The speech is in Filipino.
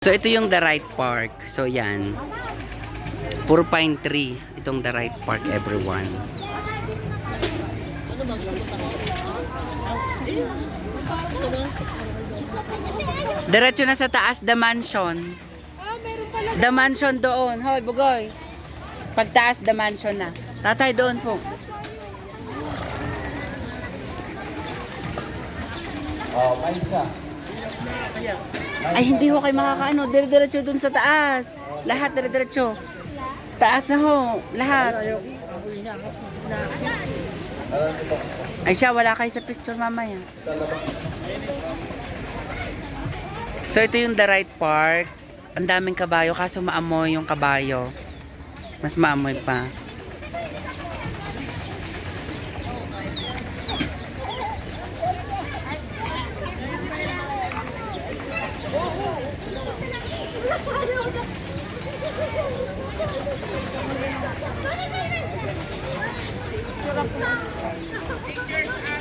So, ito yung The Right Park. So, yan. Puro pine tree. Itong The Right Park, everyone. Diretso na sa taas, The Mansion. The Mansion doon. Hoy, Bugoy. Pagtaas, The Mansion na. Tatay, doon po. Oh, may isa. Ay, hindi ho kayo makakaano. Dire-diretso dun sa taas. Lahat, dire-diretso. Taas na ho. Lahat. Ay siya, wala kayo sa picture mamaya. So, ito yung The Right Park. Ang daming kabayo, kaso maamoy yung kabayo. Mas maamoy pa. Pictures